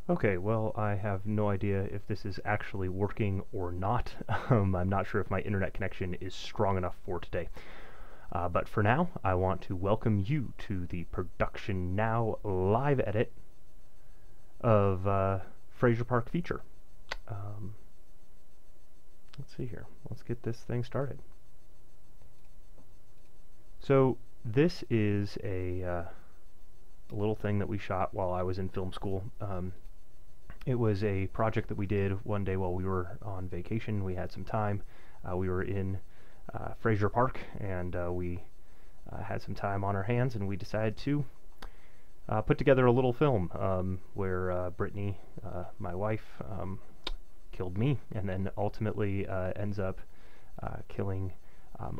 Okay, well, I have no idea if this is actually working or not. I'm not sure if my internet connection is strong enough for today. But for now, I want to welcome you to the Production Now live edit of Frazier Park feature. Um, let's see here. Let's get this thing started. So this is a little thing that we shot while I was in film school. It was a project that we did one day while we were on vacation. We had some time. We were in Frazier Park, and we had some time on our hands, and we decided to put together a little film where Brittany, my wife, killed me, and then ultimately ends up killing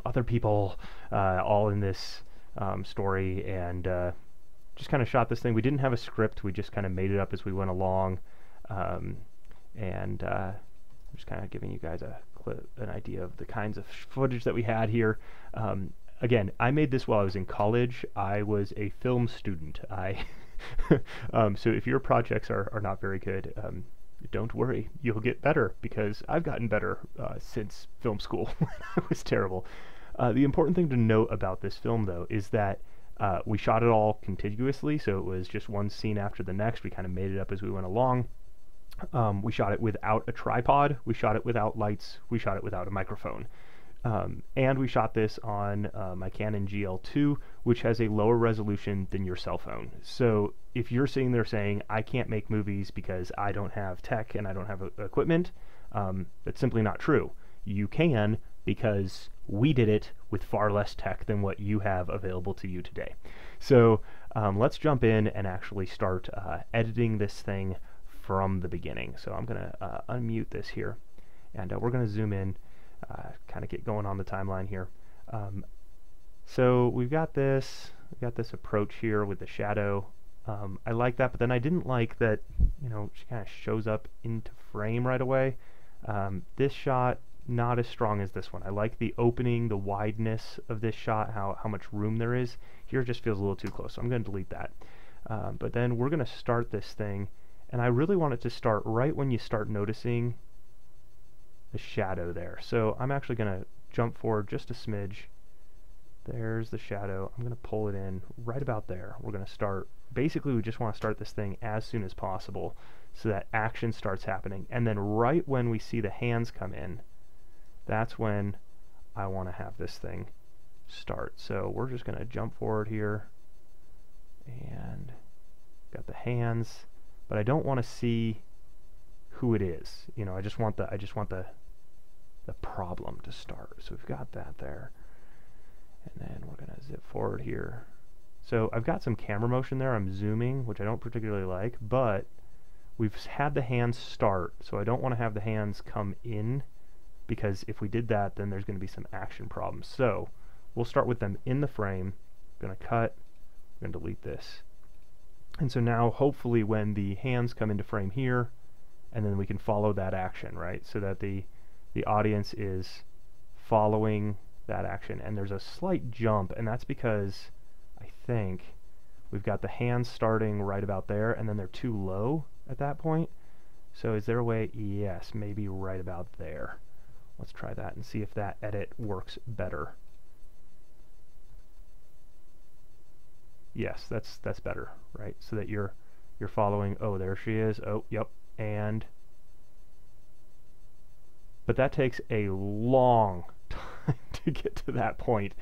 other people, all in this story, and just kind of shot this thing. We didn't have a script. We just kind of made it up as we went along. And just kind of giving you guys an idea of the kinds of footage that we had here. Again, I made this while I was in college. I was a film student. So if your projects are not very good, don't worry, you'll get better, because I've gotten better since film school. It was terrible. The important thing to note about this film, though, is that we shot it all contiguously, so it was just one scene after the next. We kind of made it up as we went along. We shot it without a tripod, we shot it without lights, we shot it without a microphone. And we shot this on my Canon GL2, which has a lower resolution than your cell phone. So if you're sitting there saying, I can't make movies because I don't have tech and I don't have equipment, that's simply not true. You can, because we did it with far less tech than what you have available to you today. So let's jump in and actually start editing this thing from the beginning. So I'm going to unmute this here, and we're going to zoom in, kind of get going on the timeline here. So we've got this approach here with the shadow. I like that, but then I didn't like that, she kind of shows up into frame right away. This shot, not as strong as this one. I like the opening, the wideness of this shot, how much room there is. Here it just feels a little too close, so I'm going to delete that. But then we're going to start this thing, and I really want it to start right when you start noticing the shadow there. So I'm actually going to jump forward just a smidge. There's the shadow. I'm going to pull it in right about there. We're going to start, basically we just want to start this thing as soon as possible so that action starts happening. And then right when we see the hands come in, that's when I want to have this thing start. So we're just going to jump forward here, and got the hands, but I don't want to see who it is. I just want the problem to start. So we've got that there, and then we're gonna zip forward here. So I've got some camera motion there. I'm zooming, which I don't particularly like, but we've had the hands start, so I don't want to have the hands come in, because if we did that, then there's going to be some action problems. So we'll start with them in the frame. I'm going to cut. I'm going to delete this. And so now, hopefully, when the hands come into frame here, and then we can follow that action, right? So that the audience is following that action. And there's a slight jump, and that's because I think we've got the hands starting right about there, and then they're too low at that point. So is there a way? Yes, maybe right about there. Let's try that and see if that edit works better. Yes, that's better, right? So that you're following. Oh, there she is. Oh, yep. And but that takes a long time to get to that point,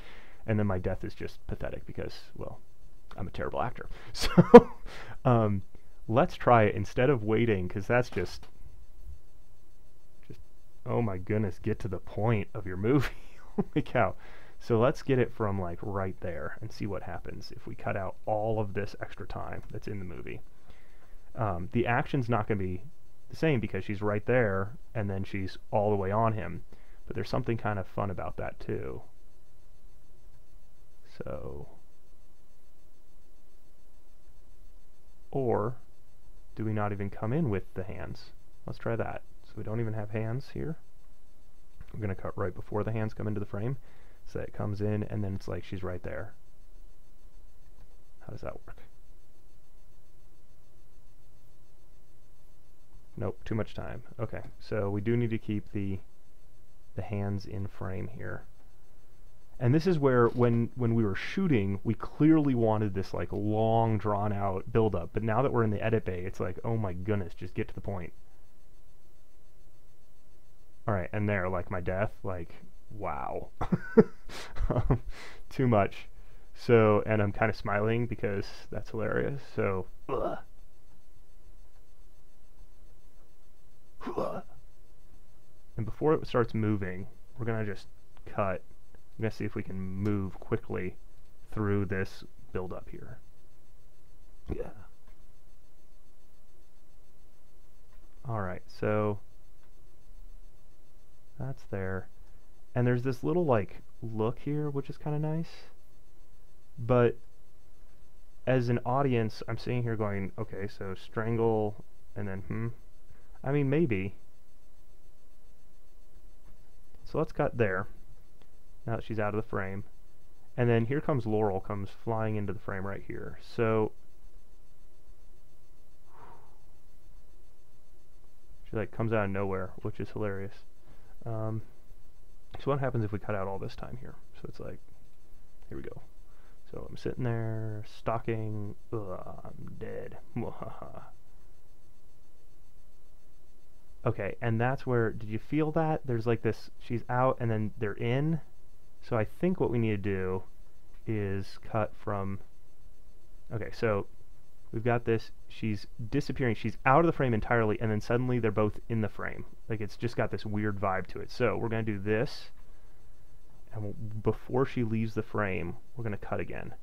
and then my death is just pathetic because, well, I'm a terrible actor. So let's try it instead of waiting, because that's just oh my goodness, get to the point of your movie. Holy cow. So let's get it from like right there and see what happens if we cut out all of this extra time that's in the movie. The action's not going to be the same because she's right there and then she's all the way on him, but there's something kind of fun about that too. So, or do we not even come in with the hands? Let's try that. So we don't even have hands here. We're going to cut right before the hands come into the frame, so that it comes in and then it's like she's right there. How does that work? Nope, too much time. Okay, so we do need to keep the hands in frame here. And this is where, when we were shooting, we clearly wanted this like long, drawn-out build-up. But now that we're in the edit bay, it's like, oh my goodness, just get to the point. All right, and there, like my death, like, wow. Too much. So, and I'm kind of smiling because that's hilarious. So, ugh. And before it starts moving, we're going to just cut. I'm going to see if we can move quickly through this build-up here. Yeah. Alright, so that's there. And there's this little, like, look here, which is kind of nice. But as an audience, I'm sitting here going, okay, so strangle, and then, I mean, maybe. So let's cut there. Now that she's out of the frame. And then here comes Laurel, comes flying into the frame right here. So she like comes out of nowhere, which is hilarious. So what happens if we cut out all this time here? So it's like, here we go. So I'm sitting there, stalking, I'm dead. Okay, and that's where, did you feel that? There's like this, she's out and then they're in. So I think what we need to do is cut from, okay, so we've got this, she's disappearing, she's out of the frame entirely, and then suddenly they're both in the frame. Like it's just got this weird vibe to it. So we're going to do this, and before she leaves the frame, we're going to cut again.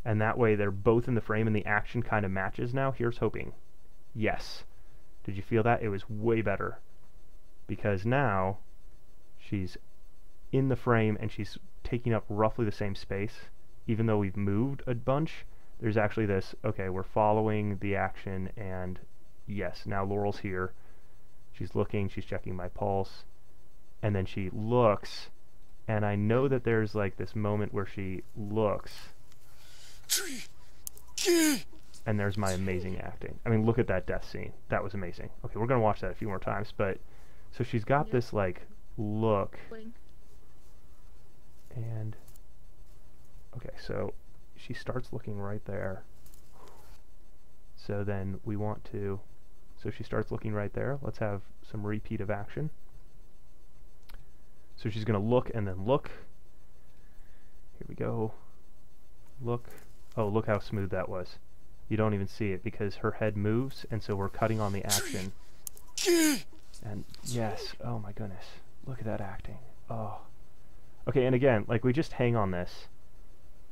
And that way they're both in the frame and the action kind of matches now. Here's hoping. Yes. Did you feel that? It was way better. Because now she's in the frame and she's taking up roughly the same space. Even though we've moved a bunch, there's actually this, okay, we're following the action, and yes, now Laurel's here. She's looking, she's checking my pulse, and then she looks, and I know that there's like this moment where she looks, and there's my amazing acting. I mean, look at that death scene. That was amazing. Okay, we're going to watch that a few more times, but so she's got this like look, and okay, so she starts looking right there. So then we want to, so she starts looking right there. Let's have some repeat of action. So she's going to look and then look. Here we go. Look. Oh, look how smooth that was. You don't even see it because her head moves, and so we're cutting on the action. And yes, oh my goodness. Look at that acting. Oh. Okay, and again, like we just hang on this,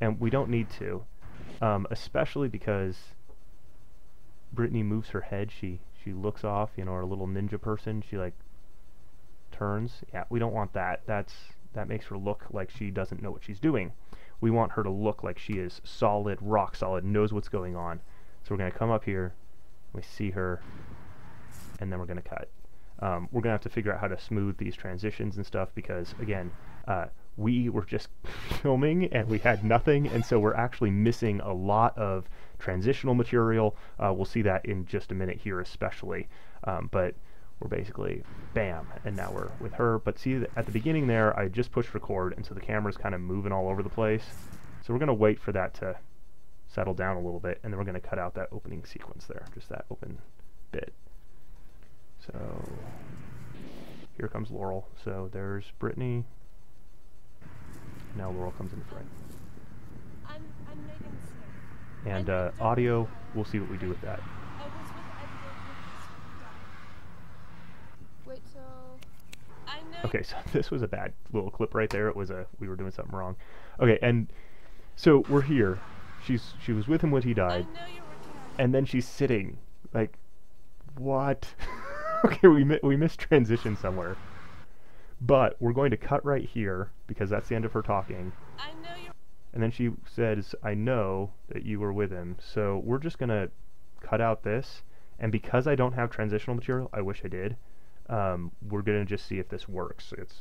and we don't need to, especially because Brittany moves her head. She looks off, you know, her little ninja person. She like turns. Yeah, we don't want that. That makes her look like she doesn't know what she's doing. We want her to look like she is solid, rock solid, knows what's going on. So we're going to come up here, we see her, and then we're going to cut. We're going to have to figure out how to smooth these transitions and stuff because, again, we were just filming and we had nothing, and so we're actually missing a lot of transitional material. We'll see that in just a minute here especially. But we're basically, bam, and now we're with her. But see, at the beginning there, I just pushed record, and so the camera's kind of moving all over the place. So we're going to wait for that to settle down a little bit, and then we're going to cut out that opening sequence there, just that open bit. So here comes Laurel. So there's Brittany. Now Laurel comes in the frame. And audio, we'll see what we do with that. Okay, so this was a bad little clip right there. It was we were doing something wrong. Okay, and so we're here. She was with him when he died, and then she's sitting. Like, what? Okay, we missed transition somewhere. But we're going to cut right here because that's the end of her talking. And then she says, "I know that you were with him." So we're just gonna cut out this. And because I don't have transitional material, I wish I did. We're gonna just see if this works. It's.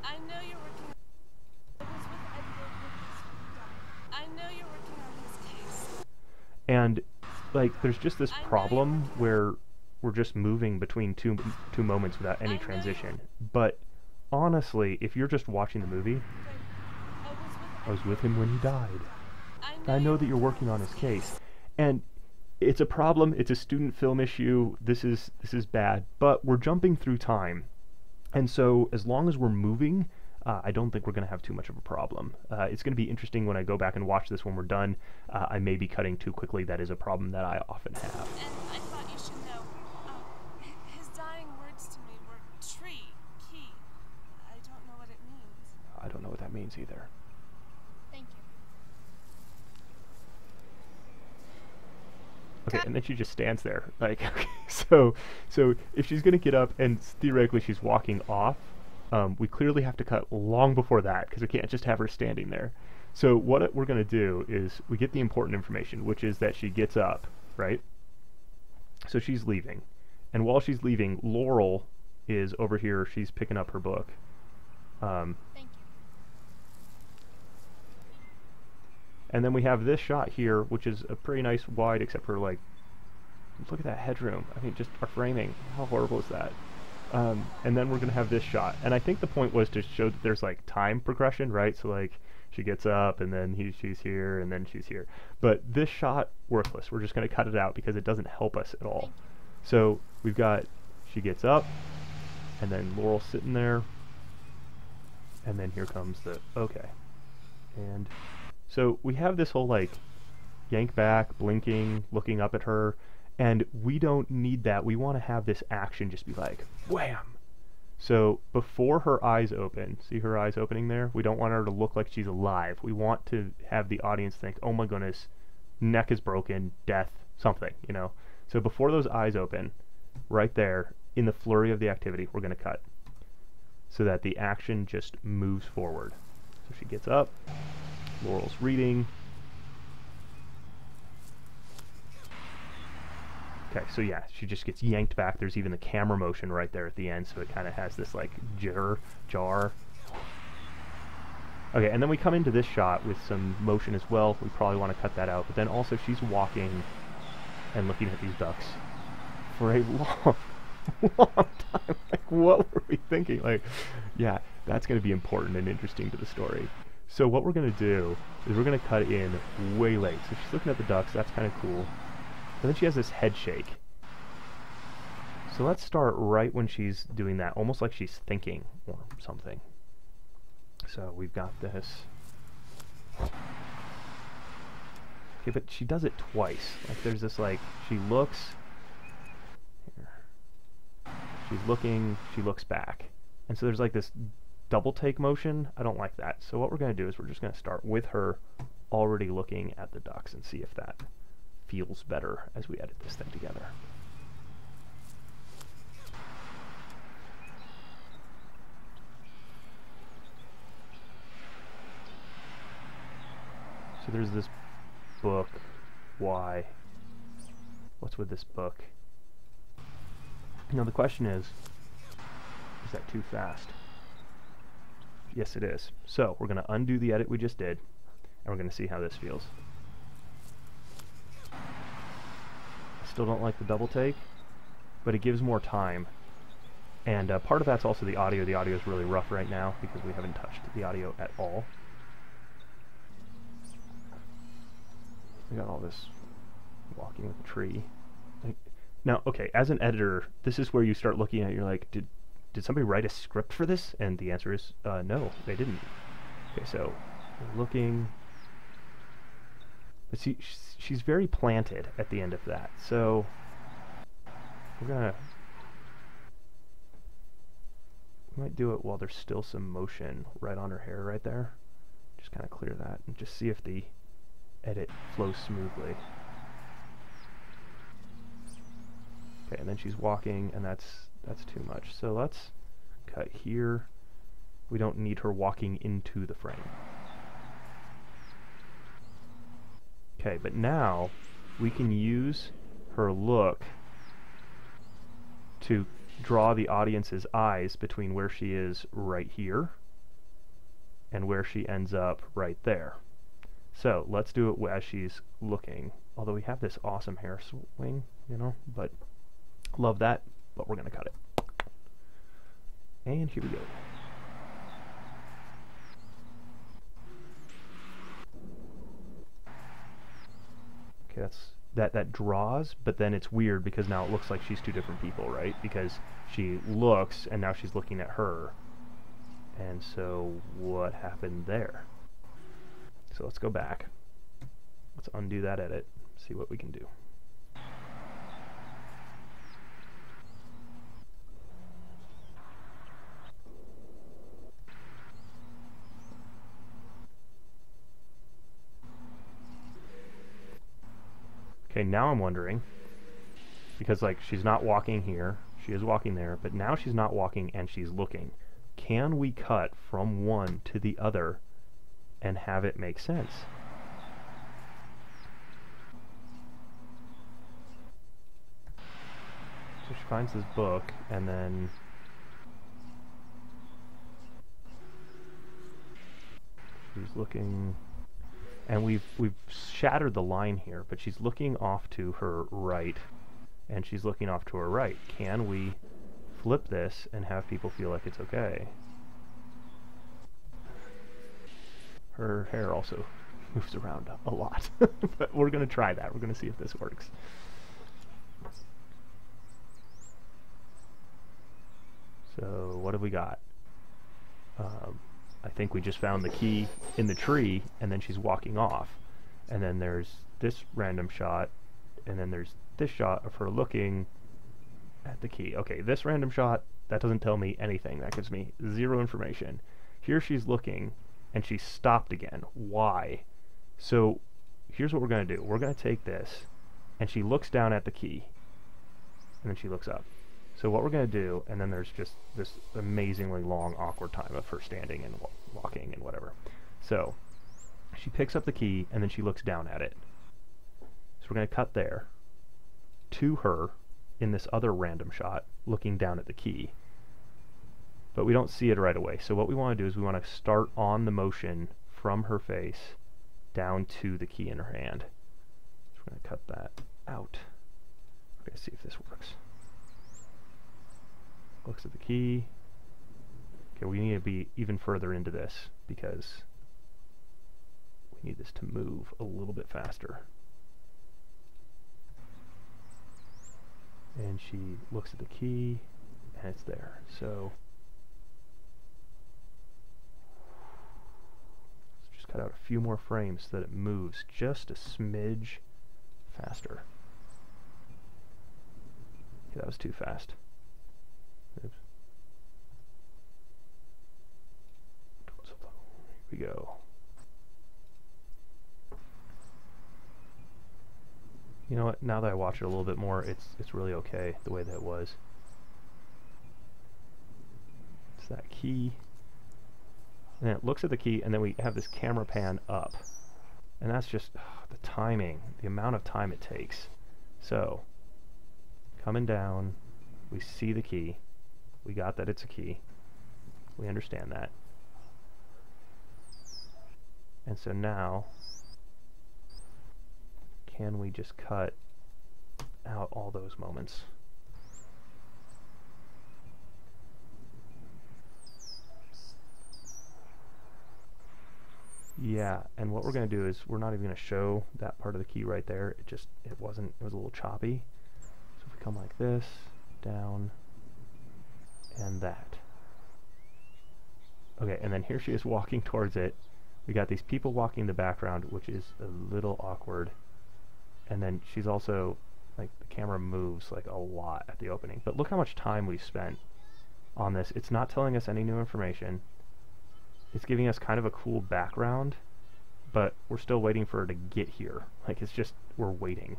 I know you're working. I know you're working on this case. And like, there's just this problem where we're just moving between two moments without any transition. But honestly, if you're just watching the movie, I was with him when he died. I know that you're working on his case. And it's a problem, it's a student film issue, this is bad, but we're jumping through time. And so as long as we're moving, I don't think we're going to have too much of a problem. It's going to be interesting when I go back and watch this when we're done. I may be cutting too quickly. That is a problem that I often have. And I thought you should know, his dying words to me were tree, key. I don't know what it means. I don't know what that means either. Thank you. Okay, and then she just stands there. Like, okay, so if she's going to get up and theoretically she's walking off, we clearly have to cut long before that because we can't just have her standing there. So what we're going to do is we get the important information, which is that she gets up, right? So she's leaving. And while she's leaving, Laurel is over here. She's picking up her book. Thank you. And then we have this shot here, which is a pretty nice wide, except for, like, look at that headroom. I mean, just our framing. How horrible is that? And then we're going to have this shot. And I think the point was to show that there's, like, time progression, right? So, like, she gets up, and then she's here, and then she's here. But this shot, worthless. We're just going to cut it out because it doesn't help us at all. So we've got, she gets up, and then Laurel sitting there, and then here comes the, okay. And so we have this whole, like, yank back, blinking, looking up at her, and we don't need that. We want to have this action just be like, wham! So before her eyes open, see her eyes opening there? We don't want her to look like she's alive. We want to have the audience think, oh my goodness, neck is broken, death, something, you know? So before those eyes open, right there, in the flurry of the activity, we're going to cut so that the action just moves forward. So she gets up, Laurel's reading. Okay, so yeah, she just gets yanked back. There's even the camera motion right there at the end, so it kind of has this, like, jar. Okay, and then we come into this shot with some motion as well. We probably want to cut that out. But then also she's walking and looking at these ducks for a long, long time. Like, what were we thinking? Like, yeah, that's going to be important and interesting to the story. So what we're going to do is we're going to cut in way late. So she's looking at the ducks. That's kind of cool. And then she has this head shake. So let's start right when she's doing that, almost like she's thinking or something. So we've got this. Okay, but she does it twice. Like, there's this, like, she looks. Here. She's looking, she looks back. And so there's, like, this double take motion. I don't like that. So what we're going to do is we're just going to start with her already looking at the ducks and see if that feels better as we edit this thing together. So there's this book. Why? What's with this book? Now the question is that too fast? Yes, it is. So we're going to undo the edit we just did, and we're going to see how this feels. I still don't like the double take, but it gives more time. And part of that's also the audio. The audio is really rough right now because we haven't touched the audio at all. We got all this walking with a tree. Like, now, okay, as an editor, this is where you start looking at it, you're like, did somebody write a script for this? And the answer is, no, they didn't. Okay, so we're looking. But see, she's very planted at the end of that. So we're gonna, we might do it while there's still some motion right on her hair right there. Just kind of clear that and just see if the edit flows smoothly. Okay, and then she's walking, and that's too much. So let's cut here. We don't need her walking into the frame. Okay, but now we can use her look to draw the audience's eyes between where she is right here and where she ends up right there. So let's do it as she's looking. Although we have this awesome hair swing, you know, but Love that, but we're going to cut it. And here we go. Okay, that draws, but then it's weird because now it looks like she's two different people, right? Because she looks, and now she's looking at her. And so what happened there? So let's go back. Let's undo that edit, see what we can do. Okay, now I'm wondering, because like she's not walking here, she is walking there, but now she's not walking and she's looking. Can we cut from one to the other and have it make sense? So she finds this book, and then she's looking, and we've shattered the line here, but she's looking off to her right, and she's looking off to her right. Can we flip this and have people feel like it's okay? Her hair also moves around a lot, but we're going to try that. We're going to see if this works. So what have we got? I think we just found the key in the tree, and then she's walking off. And then there's this random shot, and then there's this shot of her looking at the key. Okay, this random shot, that doesn't tell me anything. That gives me zero information. Here she's looking, and she's stopped again. Why? So here's what we're going to do. We're going to take this, and she looks down at the key, and then she looks up. So what we're going to do, and then there's just this amazingly long, awkward time of her standing and walking and whatever. So she picks up the key, and then she looks down at it. So we're going to cut there to her in this other random shot, looking down at the key. But we don't see it right away. So what we want to do is we want to start on the motion from her face down to the key in her hand. So we're going to cut that out. We're going to see if this works. Looks at the key. Okay, we need to be even further into this because we need this to move a little bit faster. And she looks at the key, and it's there. So let's just cut out a few more frames so that it moves just a smidge faster. Okay, that was too fast. Oops. Here we go. You know what? Now that I watch it a little bit more, it's really okay the way that it was. It's that key, and then it looks at the key, and then we have this camera pan up, and that's just the timing, the amount of time it takes. So coming down, we see the key. We got that it's a key. We understand that. And so now, can we just cut out all those moments? Yeah, and what we're going to do is we're not even going to show that part of the key right there. It was a little choppy. So if we come like this, down, and that. Okay, and then here she is walking towards it. We got these people walking in the background, which is a little awkward. And then she's also, like, the camera moves like a lot at the opening. But look how much time we've spent on this. It's not telling us any new information. It's giving us kind of a cool background, but we're still waiting for her to get here. Like, it's just, we're waiting.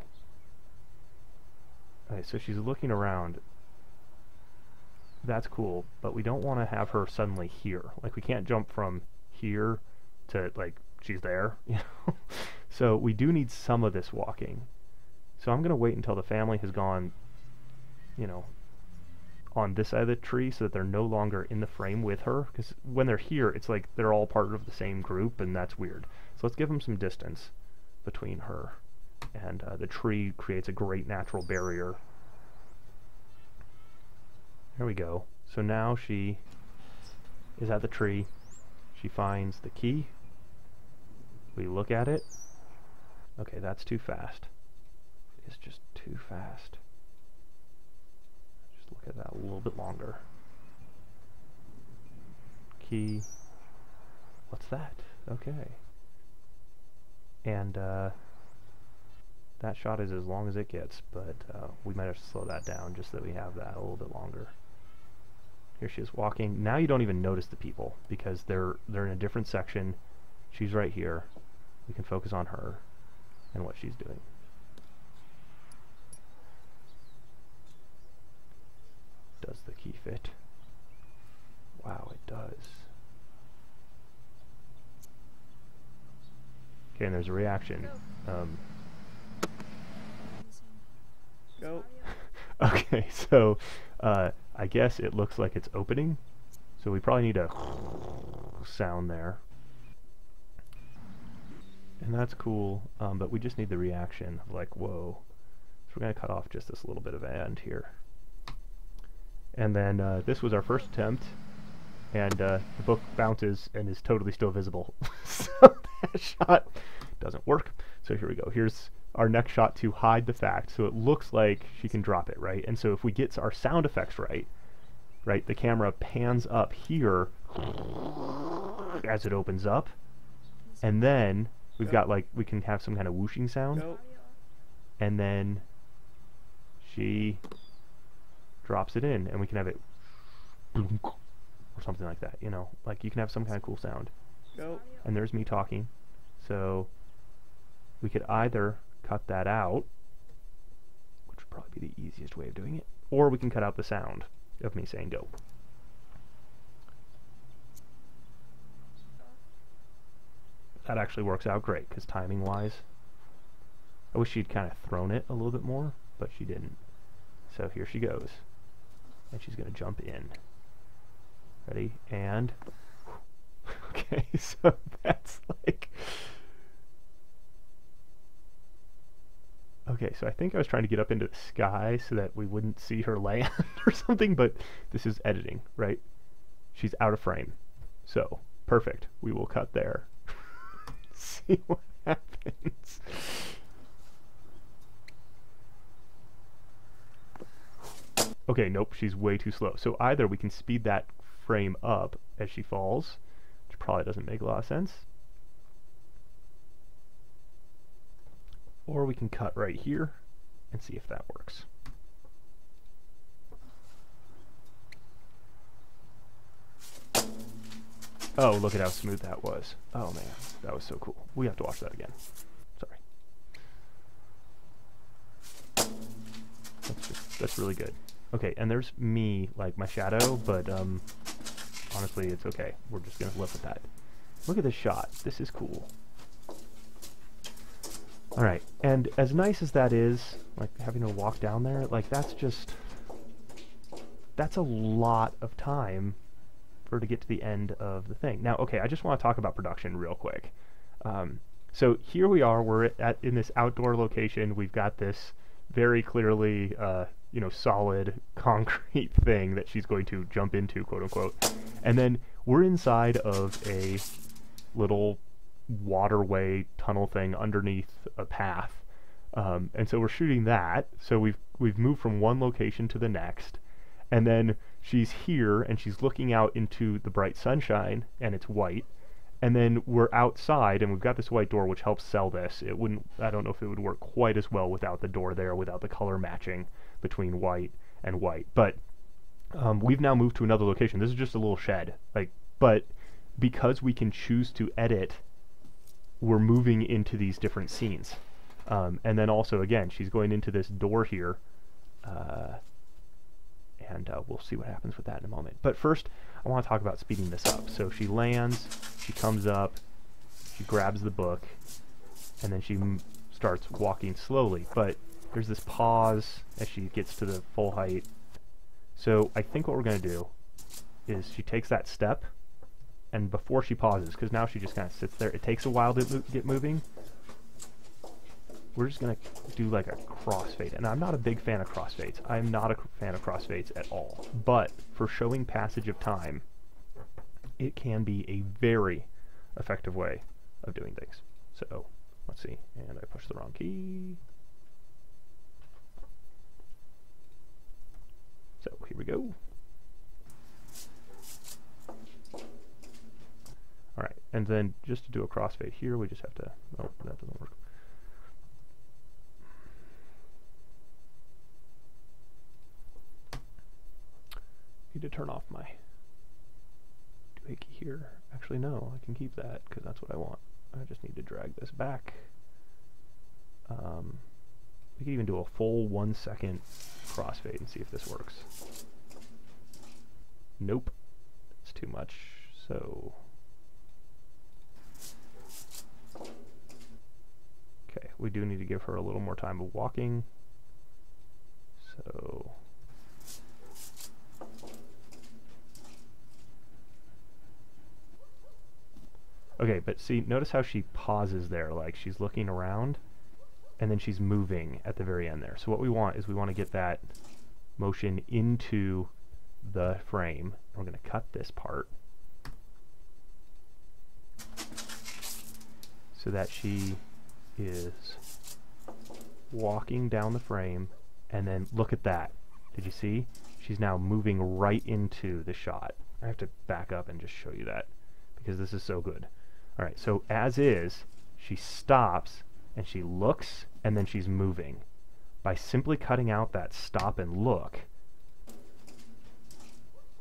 Okay, so she's looking around. That's cool, but we don't want to have her suddenly here. Like, we can't jump from here to, like, she's there, you know? So we do need some of this walking. So I'm going to wait until the family has gone, you know, on this side of the tree so that they're no longer in the frame with her. Because when they're here, it's like they're all part of the same group, and that's weird. So let's give them some distance between her. And the tree creates a great natural barrier There we go. So now she is at the tree. She finds the key. We look at it. Okay, that's too fast. It's just too fast. Just look at that a little bit longer. Key. What's that? Okay. And that shot is as long as it gets, but we might have to slow that down just so that we have that a little bit longer. Here she is walking. Now you don't even notice the people because they're in a different section. She's right here. We can focus on her and what she's doing. Does the key fit? Wow, it does. Okay, and there's a reaction. Go. Okay, so I guess it looks like it's opening. So we probably need a sound there. And that's cool, but we just need the reaction of like, whoa. So we're going to cut off just this little bit of end here. And then this was our first attempt, and the book bounces and is totally still visible. So that shot doesn't work. So here we go. Here's our next shot to hide the fact, so it looks like she can drop it, right? And so if we get our sound effects right, the camera pans up here as it opens up, and then we've got like, we can have some kind of whooshing sound, and then she drops it in, and we can have it or something like that, you know, like you can have some kind of cool sound. And there's me talking, so we could either cut that out, which would probably be the easiest way of doing it, or we can cut out the sound of me saying go. That actually works out great, because timing wise, I wish she'd kind of thrown it a little bit more, but she didn't. So here she goes, and she's going to jump in. Ready? And okay, so that's like, okay, so I think I was trying to get up into the sky so that we wouldn't see her land or something, but this is editing, right? She's out of frame. So, perfect. We will cut there. See what happens. Okay, nope, she's way too slow. So either we can speed that frame up as she falls, which probably doesn't make a lot of sense, or we can cut right here and see if that works. Oh, look at how smooth that was. Oh man, that was so cool. We have to watch that again. Sorry. That's really good. Okay, and there's me, like my shadow, but honestly, it's okay. We're just gonna live with that. Look at this shot. This is cool. Alright, and as nice as that is, like having to walk down there, like that's a lot of time for her to get to the end of the thing. Now, okay, I just want to talk about production real quick. So here we are, we're in this outdoor location. We've got this very clearly, you know, solid concrete thing that she's going to jump into, quote unquote. And then we're inside of a little waterway tunnel thing underneath a path. And so we're shooting that. So we've moved from one location to the next. And then she's here and she's looking out into the bright sunshine and it's white. And then we're outside and we've got this white door which helps sell this. It wouldn't, I don't know if it would work quite as well without the door there, without the color matching between white and white. But we've now moved to another location. This is just a little shed. But because we can choose to edit, we're moving into these different scenes. And then also, again, she's going into this door here. And we'll see what happens with that in a moment. But first, I want to talk about speeding this up. So she lands, she comes up, she grabs the book, and then she starts walking slowly. But there's this pause as she gets to the full height. So I think what we're going to do is she takes that step, and before she pauses, because now she just kind of sits there, it takes a while to get moving. we're just going to do like a crossfade. And I'm not a big fan of crossfades. I'm not a fan of crossfades at all. But for showing passage of time, it can be a very effective way of doing things. So let's see. And I pushed the wrong key. So here we go. All right, and then just to do a crossfade here, we just have to, oh, that doesn't work. Need to turn off my doohickey here. Actually, no, I can keep that because that's what I want. I just need to drag this back. We could even do a full 1 second crossfade and see if this works. Nope, it's too much. So, okay, we do need to give her a little more time of walking. So, okay, but see, notice how she pauses there, like she's looking around, and then she's moving at the very end there. So what we want is we want to get that motion into the frame. We're going to cut this part so that she is walking down the frame, and then look at that. Did you see? She's now moving right into the shot. I have to back up and just show you that because this is so good. All right, so as is, she stops and she looks and then she's moving. By simply cutting out that stop and look,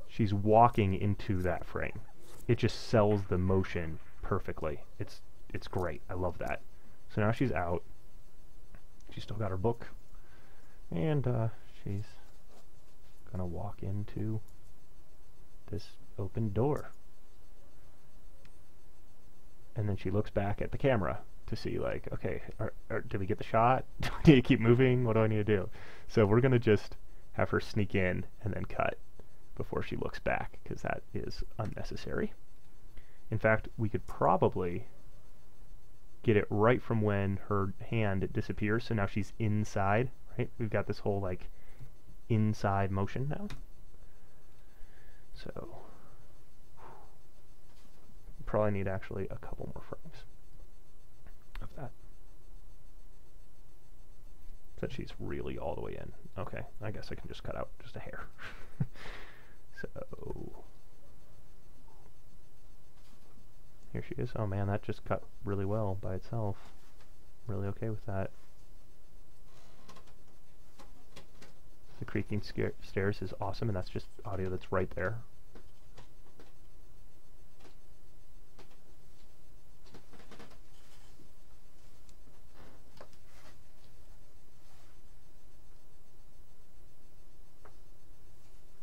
she's walking into that frame. It just sells the motion perfectly. It's great. I love that. So now she's out. She's still got her book, and she's gonna walk into this open door. And then she looks back at the camera to see, like, okay, did we get the shot? Do I need to keep moving? What do I need to do? So we're going to just have her sneak in and then cut before she looks back, because that is unnecessary. In fact, we could probably get it right from when her hand disappears, so now she's inside, right? We've got this whole, like, inside motion now. So probably need actually a couple more frames of that. So she's really all the way in. Okay, I guess I can just cut out just a hair. So here she is. Oh man, that just cut really well by itself. Really okay with that. The creaking stairs is awesome, and that's just audio that's right there.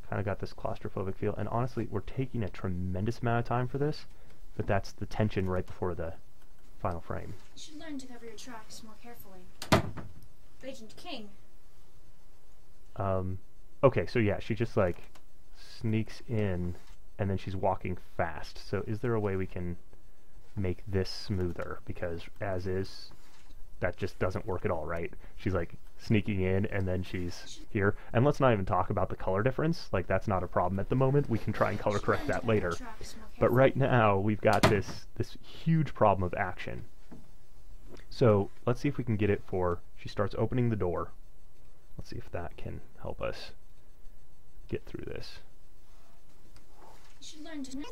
Kind of got this claustrophobic feel, and honestly, we're taking a tremendous amount of time for this, but that's the tension right before the final frame. You should learn to cover your tracks more carefully. Agent King. Okay, so yeah, she just like sneaks in, and then she's walking fast. So is there a way we can make this smoother? Because as is, that just doesn't work at all, right? She's like sneaking in, and then she's here. And let's not even talk about the color difference. Like, that's not a problem at the moment. We can try and color correct that later. But right now, we've got this huge problem of action. So let's see if we can get it for, she starts opening the door. Let's see if that can help us get through this. You should learn to... You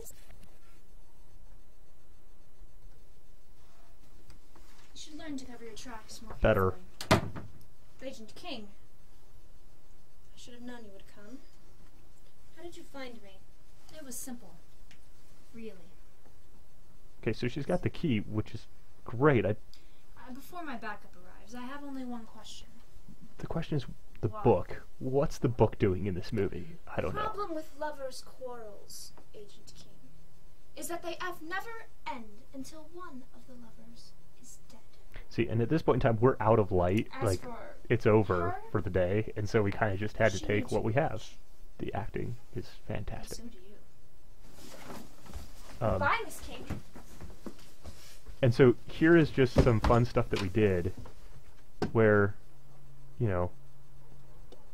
should learn to cover your tracks more Better. carefully. Agent King. I should have known you would come. How did you find me? It was simple. Really. Okay, so she's got the key, which is great. Before my backup arrives, I have only one question. The question is the Why? book. What's the book doing in this movie? I don't know. The problem with lovers' quarrels, Agent King, is that they have never end until one of the lovers is dead. See, and at this point in time, we're out of light. As Like, for it's over her, for the day, and so we kind of just had to she take needs what we have. revenge. The acting is fantastic. So do you. Um, Bye, Miss King. And so here is just some fun stuff that we did. where, you know,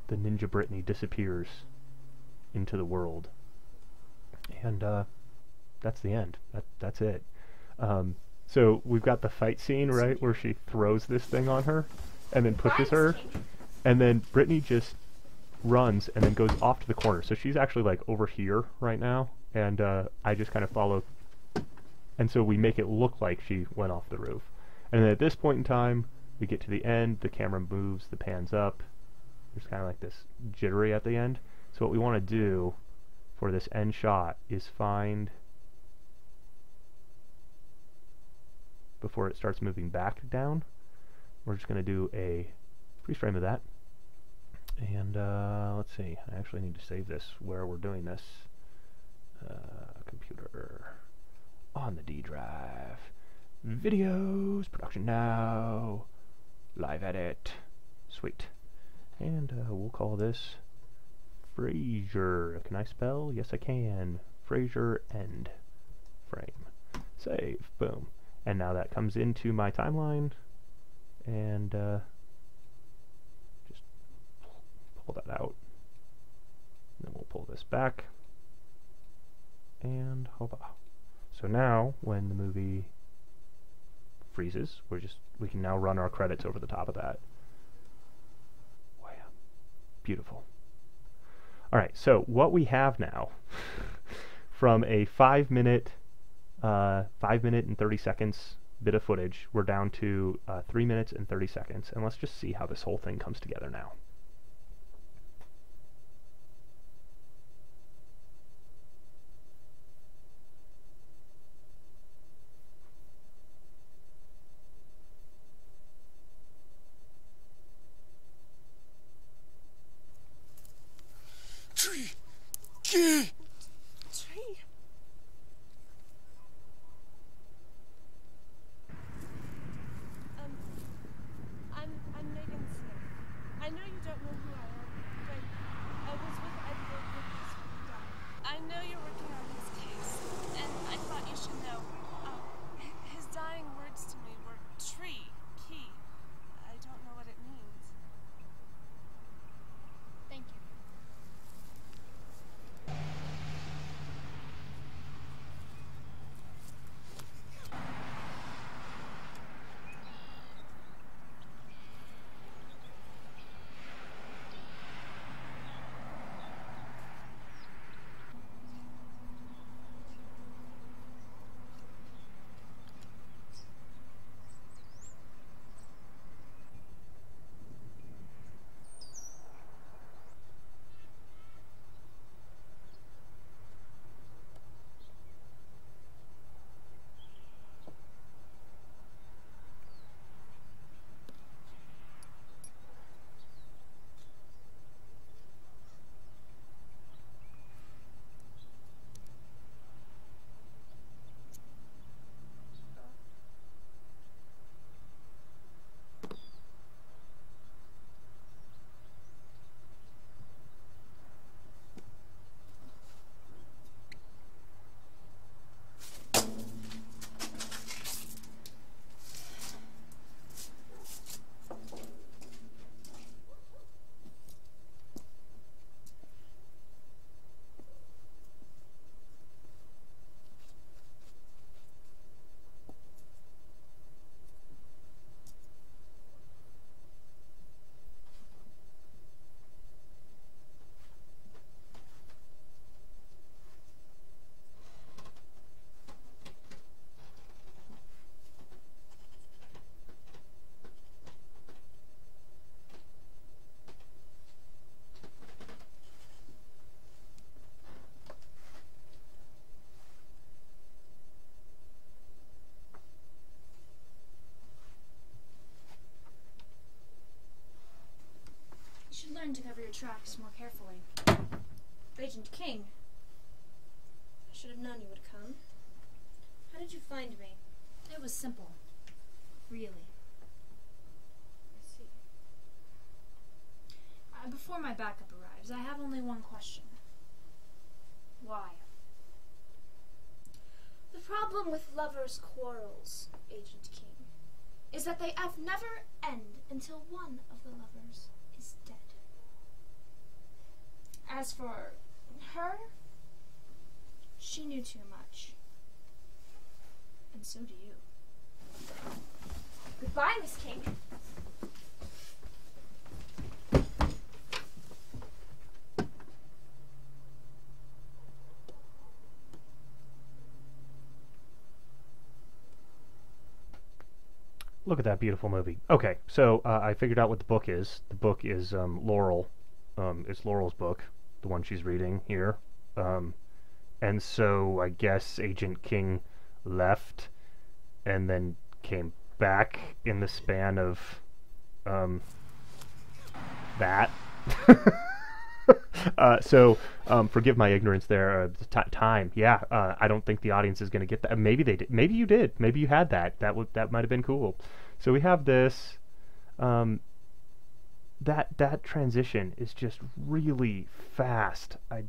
the Ninja Brittany disappears into the world. And that's the end. That's it. So we've got the fight scene, right, where she throws this thing on her and then pushes her, and then Brittany just runs and then goes off to the corner. So she's actually like over here right now, and I just kind of follow, and so we make it look like she went off the roof. And then at this point in time, we get to the end, the camera moves, the pans up, there's kind of like this jittery at the end. So what we want to do for this end shot is find, before it starts moving back down, we're just going to do a freeze frame of that. And let's see, I actually need to save this where we're doing this. Computer, on the D drive, videos, production now, live edit, sweet. And we'll call this Frazier. Can I spell? Yes I can. Frazier end frame. Save, boom. And now that comes into my timeline, and just pull that out. And then we'll pull this back, and hoppa. So now, when the movie freezes, we can now run our credits over the top of that. Wow, beautiful. All right, so what we have now, from a 5 minute and 30 seconds bit of footage, we're down to 3 minutes and 30 seconds, and let's just see how this whole thing comes together now. Tree. I'm Megan Smith. I know you don't know who I am, but I was with Edward when his father died. I know you're working on his case, and I thought you should know. His dying words to me were tree, key. I don't know what it means. Thank you. You should learn to cover your tracks more carefully. Agent King. I should have known you would come. How did you find me? It was simple. Really. I see. Before my backup arrives, I have only one question. Why? The problem with lovers' quarrels, Agent King, is that they have never end until one of the lovers is dead. As for her, she knew too much. And so do you. Goodbye, Miss King. Look at that beautiful movie. Okay, so I figured out what the book is. The book is Laurel. It's Laurel's book, the one she's reading here. And so I guess Agent King left and then came back in the span of that. Forgive my ignorance there. Time, yeah. I don't think the audience is going to get that. Maybe they did. Maybe you did. Maybe you had that. That might have been cool. So we have this. That transition is just really fast. I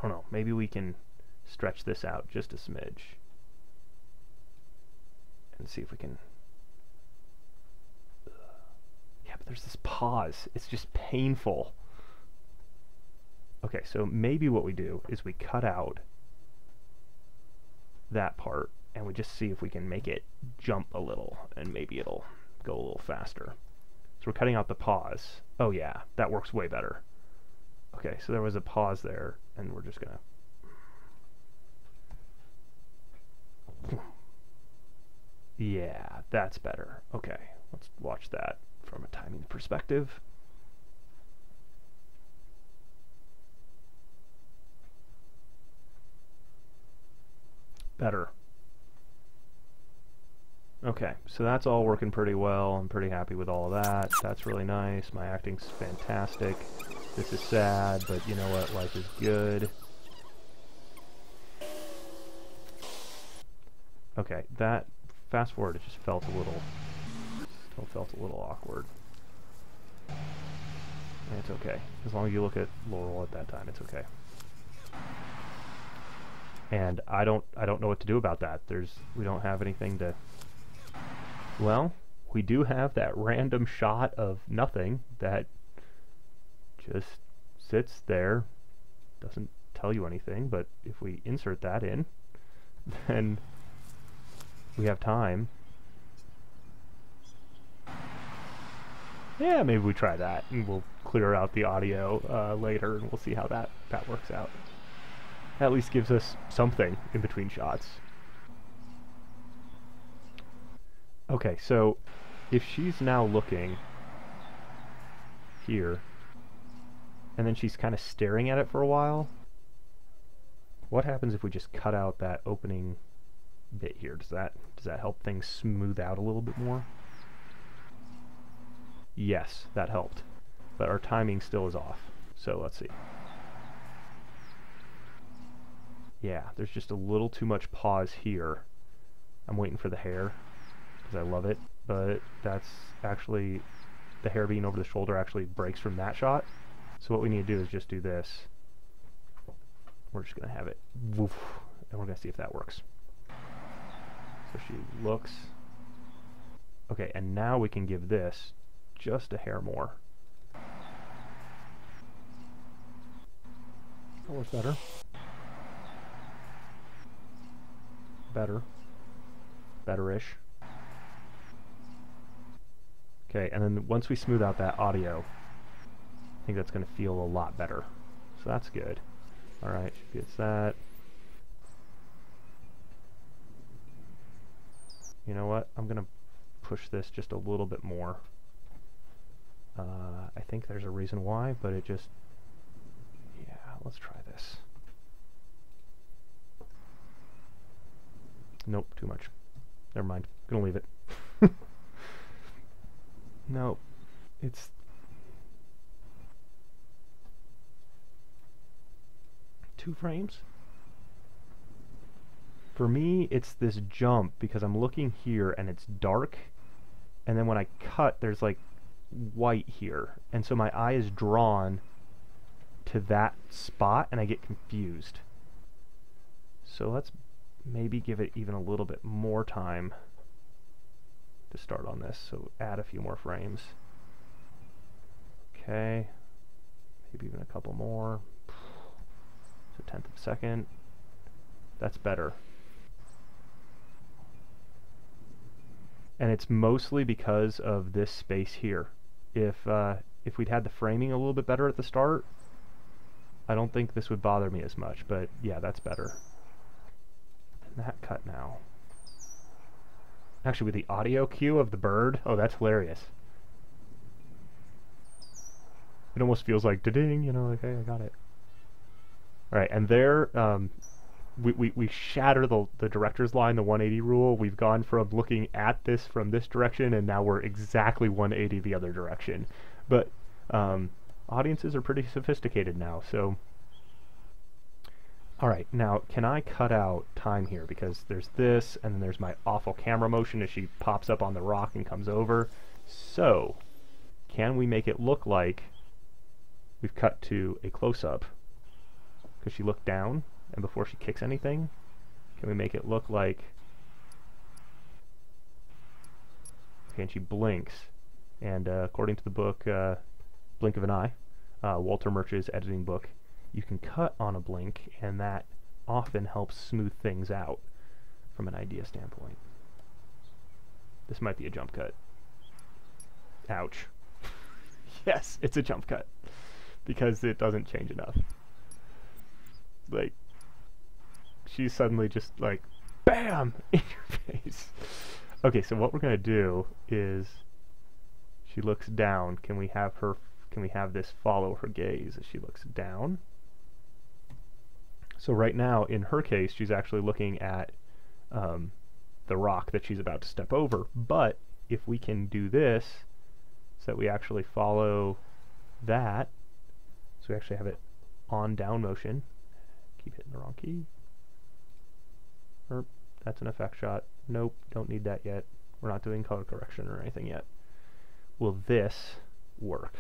don't know. Maybe we can stretch this out just a smidge and see if we can. Yeah, but there's this pause. It's just painful. Okay, so maybe what we do is we cut out that part and we just see if we can make it jump a little, and maybe it'll go a little faster. So we're cutting out the pause. Oh yeah, that works way better. Okay, so there was a pause there, and we're just gonna... Yeah, that's better. Okay, let's watch that from a timing perspective. Better. Okay, so that's all working pretty well. I'm pretty happy with all of that. That's really nice. My acting's fantastic. This is sad, but you know what? Life is good. Okay, that fast forward, it just felt a little awkward. It's okay. As long as you look at Laurel at that time, it's okay. And I don't know what to do about that. We don't have anything to... Well, we do have that random shot of nothing that just sits there, doesn't tell you anything, but if we insert that in, then we have time. Yeah, maybe we try that, and we'll clear out the audio later, and we'll see how that works out. At least gives us something in between shots. Okay, so if she's now looking here, and then she's kind of staring at it for a while, what happens if we just cut out that opening bit here? Does that help things smooth out a little bit more? Yes, that helped. But our timing still is off. So let's see. Yeah, there's just a little too much pause here. I'm waiting for the hair, because I love it, but that's actually, the hair being over the shoulder actually breaks from that shot. So what we need to do is just do this. We're just going to have it woof, and we're going to see if that works. So she looks. Okay, and now we can give this just a hair more. That works better. Better-ish. Okay, and then once we smooth out that audio, I think that's going to feel a lot better. So that's good. Alright, she gets that. You know what? I'm going to push this just a little bit more. I think there's a reason why, but it just... Yeah, let's try this. Nope, too much. Never mind. Gonna leave it. No, it's... Two frames? For me, it's this jump, because I'm looking here and it's dark, and then when I cut, there's like white here, and so my eye is drawn to that spot and I get confused. So let's maybe give it even a little bit more time. to start on this, so add a few more frames. Okay, maybe even a couple more. It's a tenth of a second. That's better. And it's mostly because of this space here. If we'd had the framing a little bit better at the start, I don't think this would bother me as much, but yeah, that's better. And that cut now. Actually, with the audio cue of the bird, oh, that's hilarious. It almost feels like da-ding, you know, like, hey, I got it. Alright, and there, we shatter the director's line, the 180 rule. We've gone from looking at this from this direction, and now we're exactly 180 the other direction. But audiences are pretty sophisticated now, so... Alright, now, can I cut out time here? Because there's this, and then there's my awful camera motion as she pops up on the rock and comes over. So, can we make it look like we've cut to a close-up? Because she looked down, and before she kicks anything, can we make it look like... Okay, and she blinks. And according to the book, Blink of an Eye, Walter Murch's editing book, you can cut on a blink, and that often helps smooth things out from an idea standpoint. This might be a jump cut. Ouch. Yes, it's a jump cut. Because it doesn't change enough. Like, she's suddenly just like, BAM! In your face. Okay, so what we're gonna do is, she looks down. Can we have this follow her gaze as she looks down? So right now, in her case, she's actually looking at the rock that she's about to step over. But if we can do this, so that we actually follow that, so we actually have it on down motion. Keep hitting the wrong key. That's an effect shot. Nope, don't need that yet. We're not doing color correction or anything yet. Will this work?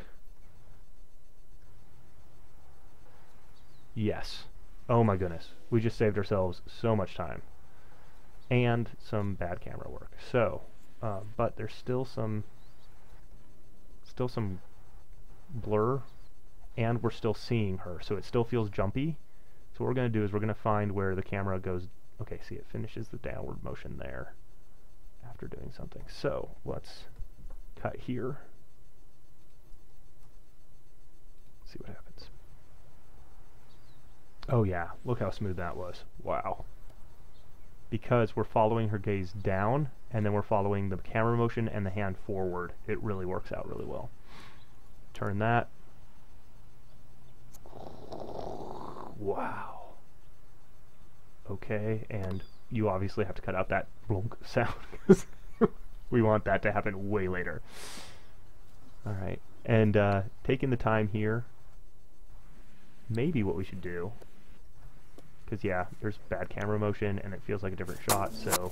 Yes. Oh my goodness. We just saved ourselves so much time. And some bad camera work. So, but there's still some blur, and we're still seeing her, so it still feels jumpy. So what we're going to do is we're going to find where the camera goes. Okay, see, it finishes the downward motion there after doing something. So let's cut here. See what happens. Oh yeah, look how smooth that was. Wow. Because we're following her gaze down, and then we're following the camera motion and the hand forward. It really works out really well. Turn that. Wow. Okay, and you obviously have to cut out that blunk sound, because we want that to happen way later. Alright, and taking the time here, maybe what we should do, because yeah, there's bad camera motion and it feels like a different shot, so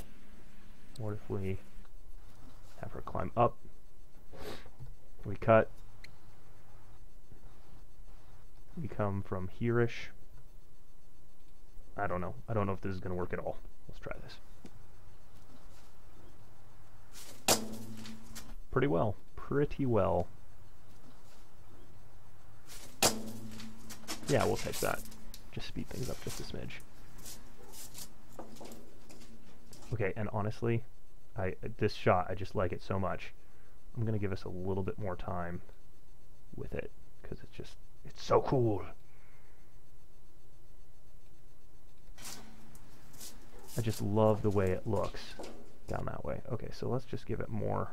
what if we have her climb up, we cut, we come from here-ish. I don't know if this is going to work at all. Let's try this. Pretty well. Yeah, we'll take that. Just speed things up just a smidge. Okay, and honestly, this shot, I just like it so much. I'm going to give us a little bit more time with it, because it's so cool. I just love the way it looks down that way. Okay, so let's just give it more.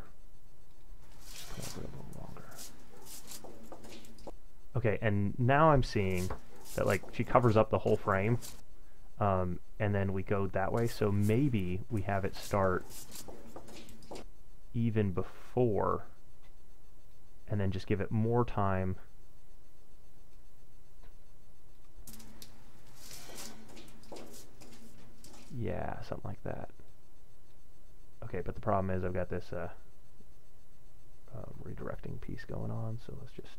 Just come over a little longer. Okay, and now I'm seeing that like she covers up the whole frame, and then we go that way. So maybe we have it start even before, and then just give it more time. Yeah, something like that. Okay, but the problem is I've got this redirecting piece going on, so let's just...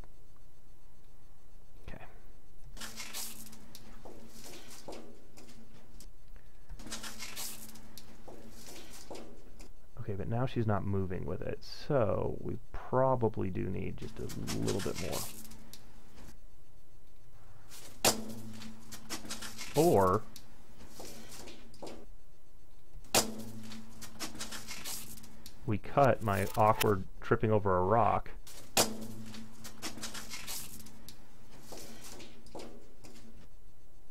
Okay. Okay, but now now she's not moving with it, so we probably do need just a little bit more. Or we cut my awkward tripping over a rock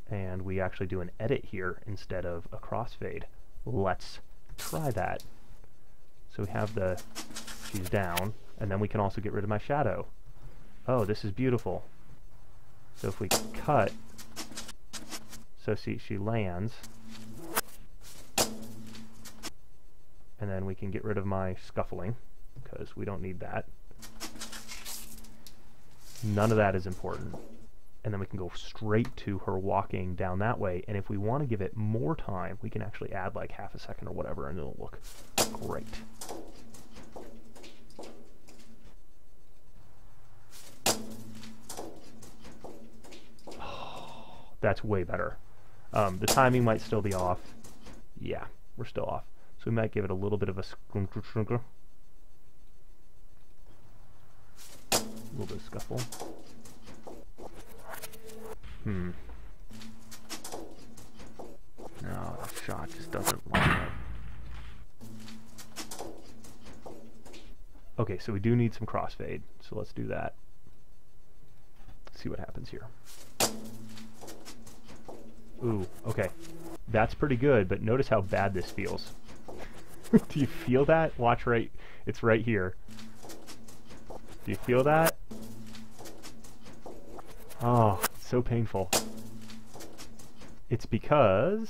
and we actually do an edit here instead of a crossfade. Let's try that. So we have she's down, and then we can also get rid of my shadow. Oh, this is beautiful. So if we cut, so see, she lands, and then we can get rid of my scuffling, because we don't need that. None of that is important. And then we can go straight to her walking down that way, and if we want to give it more time, we can actually add like half a second or whatever, and it'll look great. Oh, that's way better. The timing might still be off. Yeah, we're still off. So we might give it a little bit of a scrunker. A little bit of scuffle. No, that shot just doesn't line up. Okay, so we do need some crossfade, so let's do that. See what happens here. Ooh, okay. That's pretty good, but notice how bad this feels. Do you feel that? Watch right, it's right here. Do you feel that? Oh, it's so painful. It's because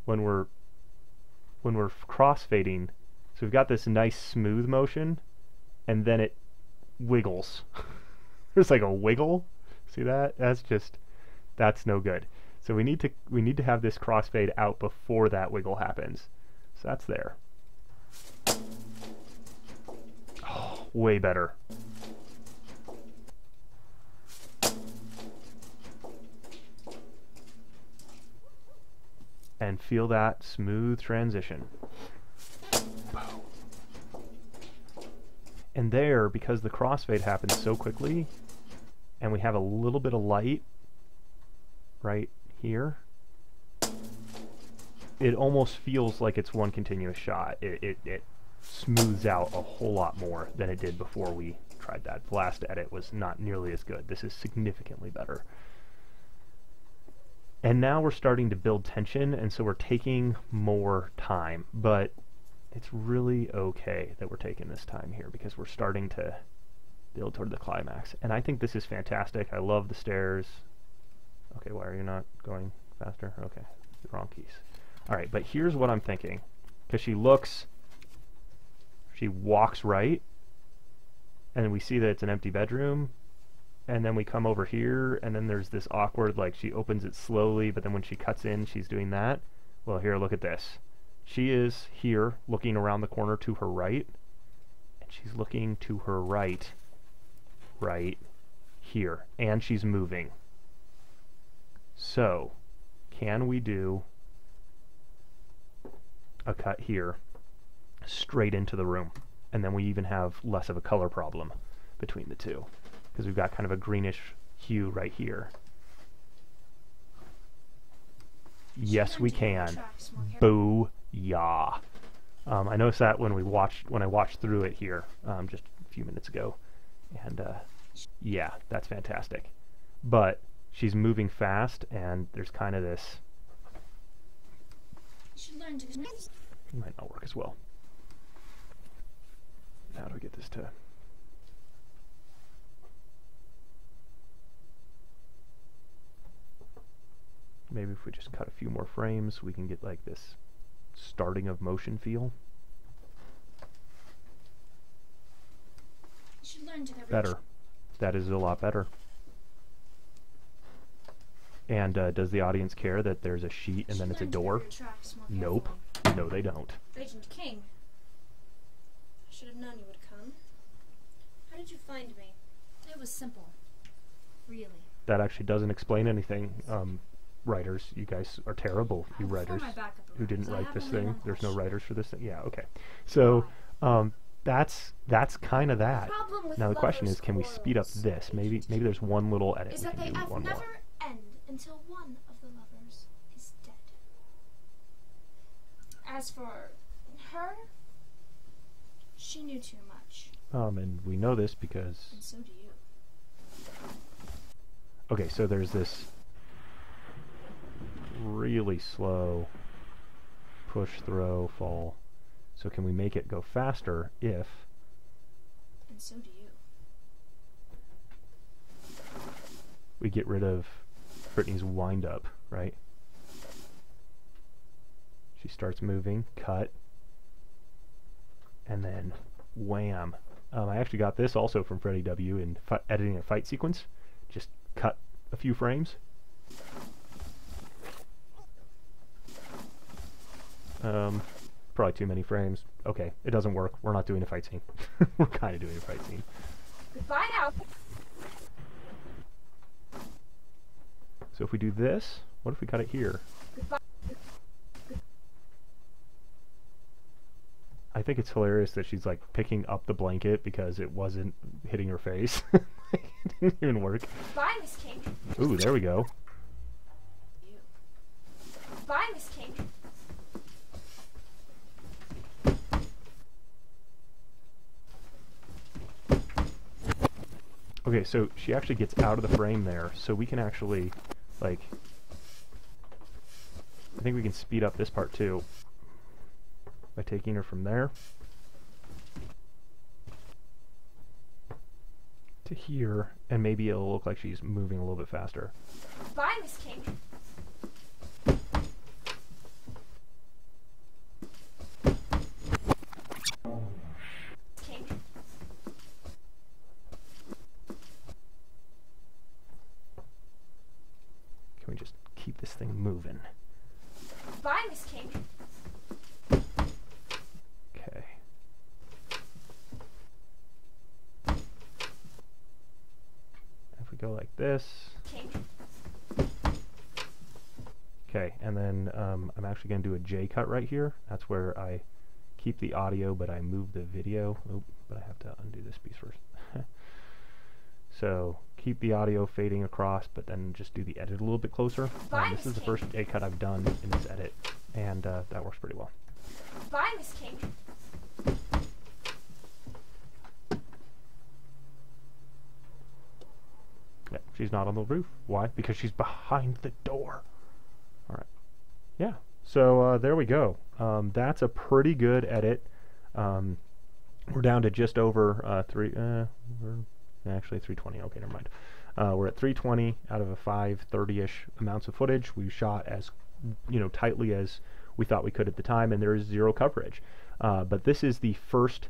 when we're crossfading, so we've got this nice smooth motion, and then it wiggles. There's like a wiggle. See that? That's no good. So we need to have this crossfade out before that wiggle happens. So that's there. Oh, way better. And feel that smooth transition. And there, because the crossfade happens so quickly, and we have a little bit of light right here, it almost feels like it's one continuous shot. It smooths out a whole lot more than it did before we tried that. The last edit was not nearly as good. This is significantly better. And now we're starting to build tension, and so we're taking more time, but it's really okay that we're taking this time here because we're starting to build toward the climax. And I think this is fantastic. I love the stairs. Okay, why are you not going faster? Okay, the wrong keys. All right, but here's what I'm thinking. Because she walks right, and we see that it's an empty bedroom, and then we come over here, and then there's this awkward, like, she opens it slowly, but then when she cuts in, she's doing that. Well, here, look at this. She is here, looking around the corner to her right, and she's looking to her right here, and she's moving. So, can we do a cut here, straight into the room, and then we even have less of a color problem between the two, because we've got kind of a greenish hue right here. Yes, we can. Boo-yah. I noticed that when I watched through it here just a few minutes ago, and yeah, that's fantastic. But she's moving fast, and there's kind of this. It might not work as well. How do we get this to? Maybe if we just cut a few more frames, we can get like this starting of motion feel. Better. That is a lot better. And does the audience care that there's a sheet and then it's a door? Nope. No, they don't. Agent King. I should have known you would come. How did you find me? It was simple. Really. That actually doesn't explain anything. writers. You guys are terrible, you Before writers my backup who didn't arrives, I write have this only thing. one There's no question. writers for this thing. Yeah, okay. So that's kind of that. Problem with Now the question lovers' is, can we speed up quarrels, this? Maybe Agent there's one little edit is we that can they do. have One never more. end until one of the lovers is dead. As for her, she knew too much, And we know this because and so do you. okay, so there's this really slow push, throw, fall. So can we make it go faster if And so do you. we get rid of Brittany's wind up, right? She starts moving, cut, and then wham. I actually got this also from Freddie W. in editing a fight sequence. Just cut a few frames. Probably too many frames. Okay, it doesn't work. We're not doing a fight scene. We're kind of doing a fight scene. Goodbye now. So if we do this, what if we cut it here? Goodbye. I think it's hilarious that she's like picking up the blanket because it wasn't hitting her face. It didn't even work. Bye, Miss King. Ooh, there we go. You. Bye, Miss King. Okay, so she actually gets out of the frame there, so we can actually, like, I think we can speed up this part too by taking her from there to here, and maybe it'll look like she's moving a little bit faster. Bye, Miss King. King. Can we just keep this thing moving? Bye, Miss King. Okay. If we go like this. King. Okay, and then I'm actually going to do a J cut right here. That's where I keep the audio, but I move the video. Oh, but I have to undo this piece first. So keep the audio fading across, but then just do the edit a little bit closer. This is the first J cut I've done in this edit, and that works pretty well. Bye, Miss King. Yeah, she's not on the roof. Why? Because she's behind the door. All right. Yeah. So there we go. That's a pretty good edit. We're down to just over we're actually 320. Okay, never mind. We're at 320 out of a 530-ish amounts of footage. We shot as tightly as we thought we could at the time, and there is zero coverage. But this is the first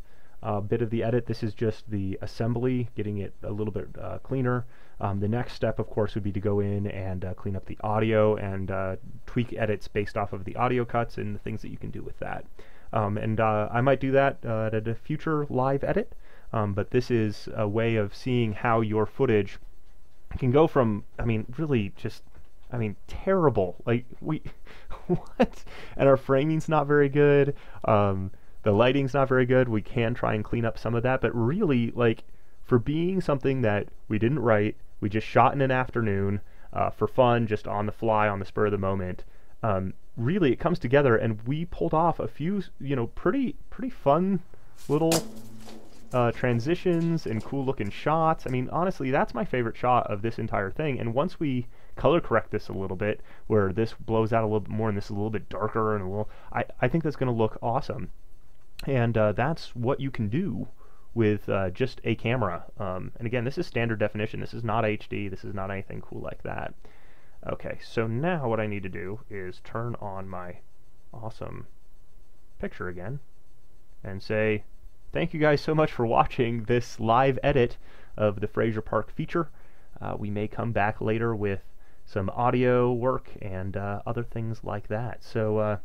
bit of the edit. This is just the assembly, getting it a little bit cleaner. The next step, of course, would be to go in and clean up the audio and tweak edits based off of the audio cuts and the things that you can do with that. I might do that at a future live edit, but this is a way of seeing how your footage can go from, really just, terrible. Like, what? And our framing's not very good. The lighting's not very good. We can try and clean up some of that, but really, like, for being something that we didn't write, we just shot in an afternoon for fun, just on the fly, on the spur of the moment. Really, it comes together, and we pulled off a few, pretty fun little transitions and cool-looking shots. Honestly, that's my favorite shot of this entire thing. And once we color correct this a little bit, where this blows out a little bit more and this is a little bit darker and a little, I think that's going to look awesome. And that's what you can do with just a camera. And again, this is standard definition. This is not HD. This is not anything cool like that. Okay, so now what I need to do is turn on my awesome picture again and say, thank you guys so much for watching this live edit of the Frazier Park feature. We may come back later with some audio work and other things like that. So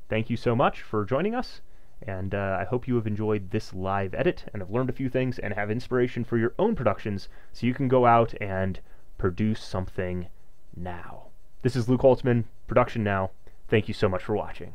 thank you so much for joining us, and I hope you have enjoyed this live edit and have learned a few things and have inspiration for your own productions so you can go out and produce something now. This is Luke Holtzmann, Production Now. Thank you so much for watching.